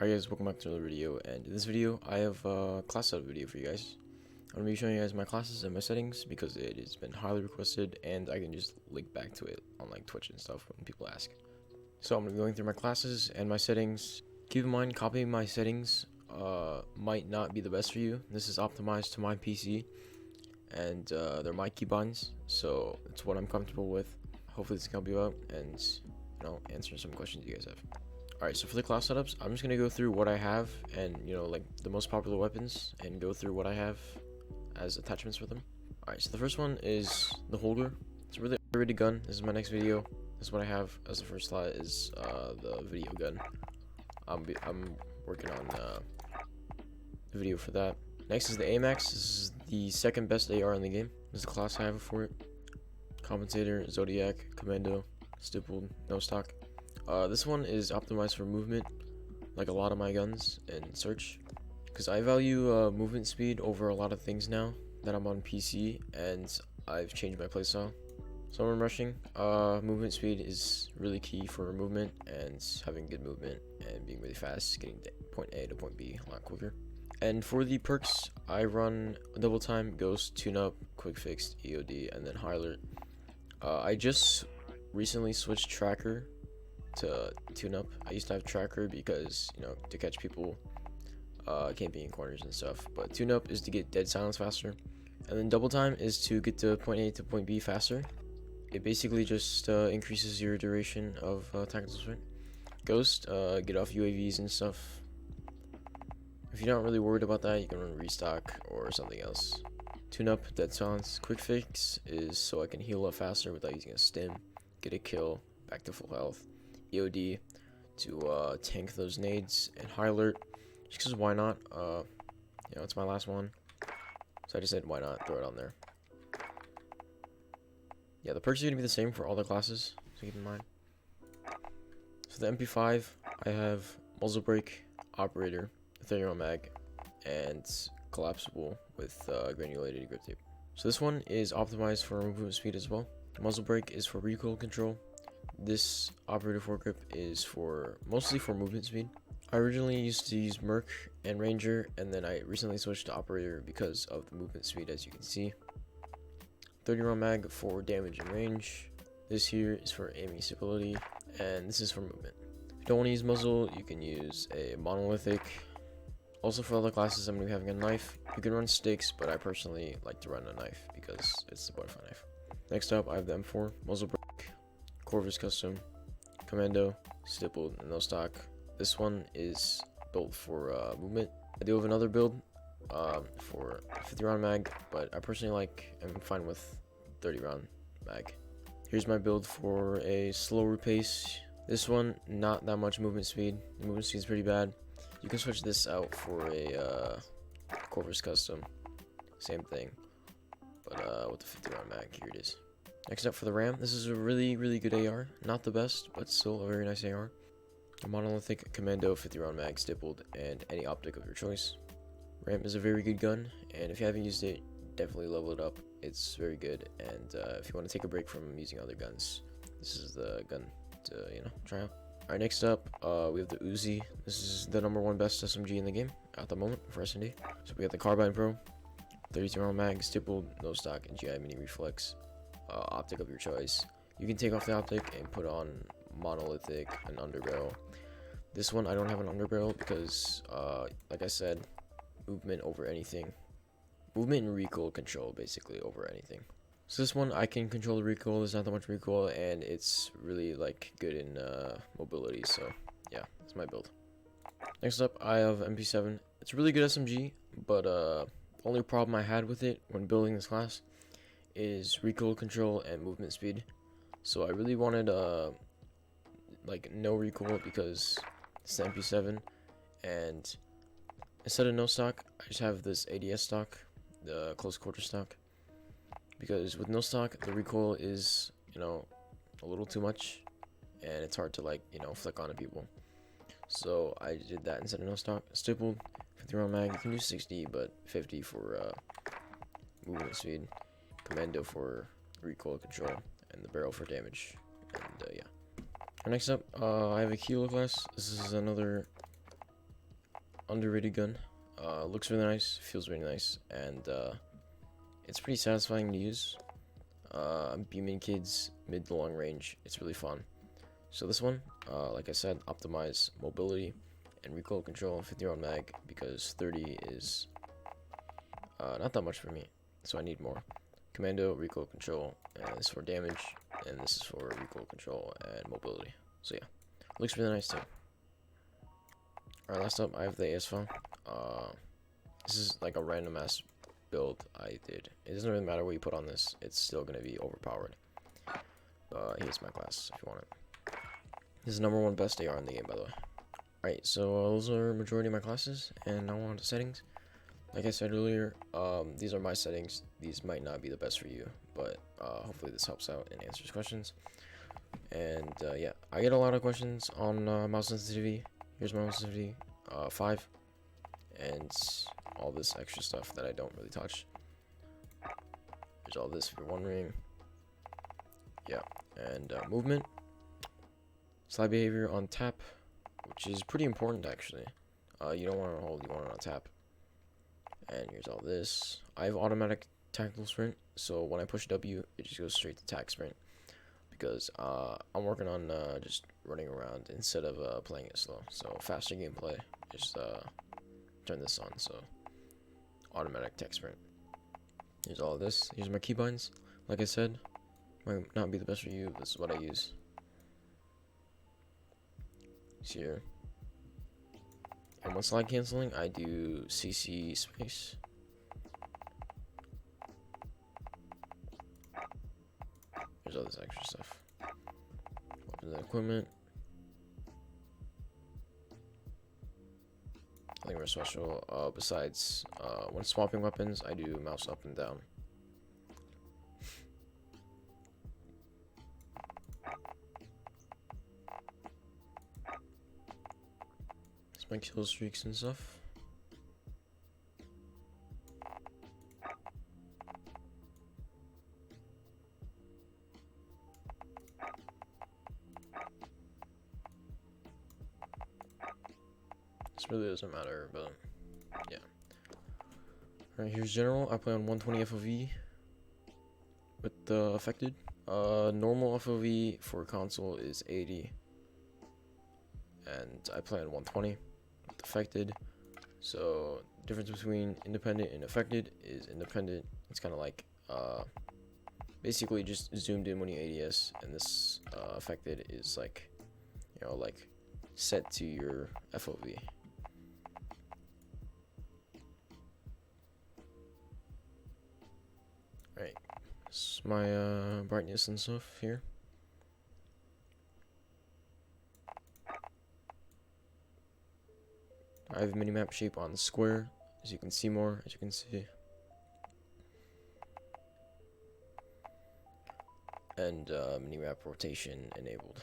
Alright guys, welcome back to another video, and in this video I have a class setup video for you guys. I'm going to be showing you guys my classes and my settings because it has been highly requested and I can just link back to it on like Twitch and stuff when people ask. So I'm going to be going through my classes and my settings. Keep in mind, copying my settings might not be the best for you. This is optimized to my PC and they're my keybinds, so it's what I'm comfortable with. Hopefully this can help you out and answer some questions you guys have. Alright, so for the class setups, I'm just going to go through what I have and, like the most popular weapons and go through what I have as attachments for them. Alright, so the first one is the holder. It's a really underrated gun. This is my next video. This is what I have as the first slot is the video gun. I'm working on the video for that. Next is the AMAX. This is the second best AR in the game. This is the class I have for it. Compensator, Zodiac, Commando, Stippled, no stock. This one is optimized for movement, like a lot of my guns in search, because I value movement speed over a lot of things now that I'm on PC, and I've changed my playstyle. So when I'm rushing, movement speed is really key for movement, and having good movement and being really fast, getting point A to point B a lot quicker. And for the perks, I run double time, ghost, tune up, quick fix, EOD, and then high alert. I just recently switched tracker to tune up. I used to have tracker because to catch people camping in corners and stuff, but tune up is to get dead silence faster, and then double time is to get to point A to point B faster. It basically just increases your duration of tactical sprint. Ghost, get off UAVs and stuff. If you're not really worried about that, you can run restock or something else. Tune up, dead silence. Quick fix is so I can heal up faster without using a stim, get a kill, back to full health. EOD to tank those nades, and high alert just because why not. It's my last one, so I just said why not throw it on there. Yeah, the perks are gonna be the same for all the classes, so keep in mind. So the MP5, I have muzzle brake, operator, 30 mag, and collapsible with granulated grip tape. So this one is optimized for movement speed as well. Muzzle brake is for recoil control. This operator foregrip is mostly for movement speed. I originally used to use Merc and Ranger, and then I recently switched to operator because of the movement speed, as you can see. 30 round mag for damage and range. This here is for aiming stability, and this is for movement. If you don't want to use muzzle, you can use a monolithic. Also for other classes, I'm going to be having a knife. You can run sticks, but I personally like to run a knife because it's the butterfly knife. Next up, I have the M4, muzzle brake, Corvus Custom, Commando, Stippled, and no stock. This one is built for movement. I do have another build for 50 round mag, but I personally I'm fine with 30 round mag. Here's my build for a slower pace. This one, not that much movement speed. The movement speed is pretty bad. You can switch this out for a Corvus Custom. Same thing, but with the 50 round mag. Here it is. Next up for the RAM, this is a really good AR. Not the best, but still a very nice AR. A monolithic Commando 50 round mag, stippled, and any optic of your choice. RAM is a very good gun, and if you haven't used it, definitely level it up. It's very good, and if you want to take a break from using other guns, this is the gun to try out. Alright, next up, we have the Uzi. This is the #1 best SMG in the game at the moment for SnD. So we have the Carbine Pro, 32 round mag, stippled, no stock, and GI mini reflex. Optic of your choice. You can take off the optic and put on monolithic and underbarrel. This one I don't have an underbarrel because like I said, movement over anything. Movement and recoil control basically over anything. So this one I can control the recoil. There's not that much recoil, and it's really good in mobility. So yeah, that's my build. Next up, I have MP7. It's a really good SMG, but the only problem I had with it when building this class is recoil control and movement speed. So I really wanted no recoil because it's the MP7, and instead of no stock, I just have this ADS stock, the close quarter stock, because with no stock the recoil is a little too much, and it's hard to flick onto people. So I did that instead of no stock. Stippled, 50 round mag. You can do 60, but 50 for movement speed. Commando for recoil control, and the barrel for damage. And yeah. Next up, I have a kilo class. This is another underrated gun. Looks really nice, feels really nice, and it's pretty satisfying to use. I'm beaming kids mid to long range. It's really fun. So this one, like I said, optimize mobility and recoil control, 50-round mag, because 30 is not that much for me, so I need more. Commando, recoil control, and this is for damage, and this is for recoil control and mobility. So yeah, looks really nice too. Alright, last up, I have the AS phone. This is like a random ass build I did. It doesn't really matter what you put on this, it's still gonna be overpowered. Here's my class if you want it. This is #1 best AR in the game, by the way. Alright, so those are majority of my classes, and now on to settings. Like I said earlier, these are my settings. These might not be the best for you, but hopefully this helps out and answers questions. And yeah, I get a lot of questions on mouse sensitivity. Here's my mouse sensitivity, 5, and all this extra stuff that I don't really touch. Here's all this if you're wondering. Yeah, and movement, slide behavior on tap, which is pretty important actually. You don't want to hold, you want it on tap. And here's all this. I have automatic tactical sprint, so when I push W, it just goes straight to tac sprint. Because I'm working on just running around instead of playing it slow. So faster gameplay, just turn this on. So automatic tac sprint. Here's all this. Here's my keybinds. Like I said, might not be the best for you. This is what I use. See here. And when slide canceling, I do CC space. There's all this extra stuff. Weapons and equipment. Nothing very special. Besides, when swapping weapons, I do mouse up and down. My kill streaks and stuff. This really doesn't matter, but yeah. Alright, here's general. I play on 120 FOV with the affected. Normal FOV for console is 80, and I play on 120. Affected. So difference between independent and affected is independent, it's kind of like basically just zoomed in when you ADS, and this affected is like, you know, like set to your FOV. Alright, this is my brightness and stuff here. I have minimap shape on square, as you can see more, as you can see. And minimap rotation enabled.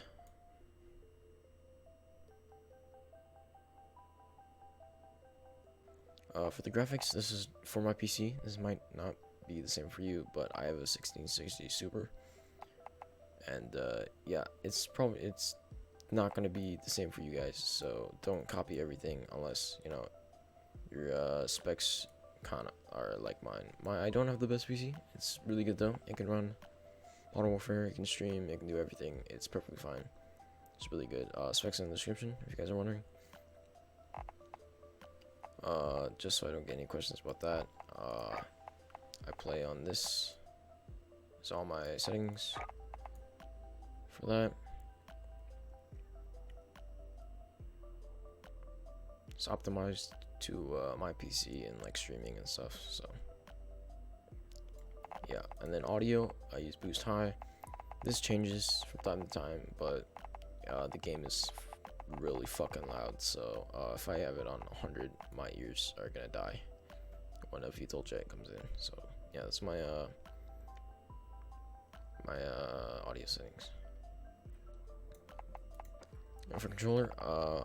For the graphics, this is for my PC. This might not be the same for you, but I have a 1660 Super. And yeah, it's not going to be the same for you guys, so don't copy everything unless, you know, your specs kind of are like mine. I don't have the best PC. It's really good though. It can run Modern Warfare, it can stream, it can do everything. It's perfectly fine. It's really good. Specs in the description if you guys are wondering. Just so I don't get any questions about that, I play on this. It's all my settings for that. It's optimized to my PC and like streaming and stuff. So yeah, and then audio, I use boost high. This changes from time to time, but the game is really fucking loud. So if I have it on 100, my ears are gonna die when a VTOL jet comes in. So yeah, that's my audio settings. And for controller,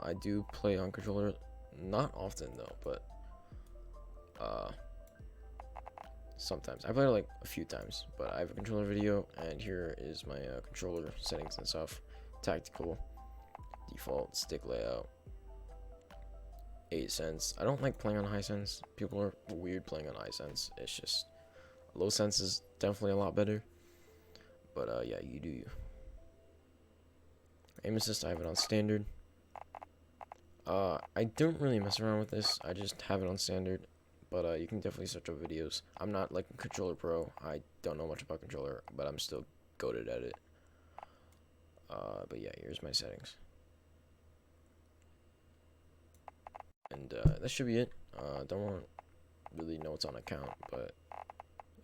I do play on controller. Not often though, but sometimes. I play it like a few times, but I have a controller video, and here is my controller settings and stuff. Tactical, default, stick layout, 8 cents. I don't like playing on high sense. People are weird playing on high sense. It's just low sense is definitely a lot better. But yeah, you do you. Aim assist, I have it on standard. I don't really mess around with this. I just have it on standard. But you can definitely search up videos. I'm not like a controller pro. I don't know much about controller, but I'm still goated at it. But yeah, here's my settings. And that should be it. Don't really know what's on account, but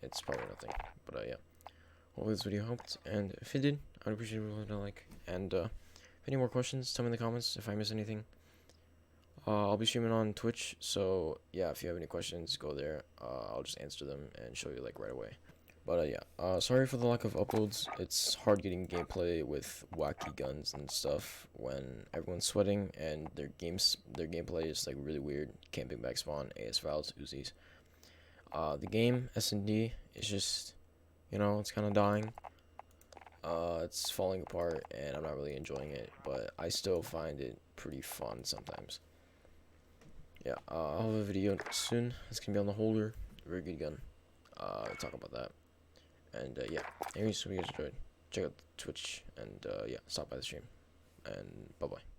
it's probably nothing. But yeah, hopefully this video helped, and if it did, I'd appreciate it if you like. And if any more questions, tell me in the comments if I miss anything. I'll be streaming on Twitch, so yeah, if you have any questions, go there. I'll just answer them and show you like right away. But yeah, sorry for the lack of uploads. It's hard getting gameplay with wacky guns and stuff when everyone's sweating and their gameplay is like really weird. Camping back spawn, AS Valves, Uzis. The game SnD is just, you know, it's kind of dying. It's falling apart, and I'm not really enjoying it, but I still find it pretty fun sometimes. Yeah, I'll have a video soon. It's gonna be on the holder. Very good gun. Talk about that. And yeah, anyways, we guys enjoyed. Check out Twitch, and yeah, stop by the stream. And bye bye.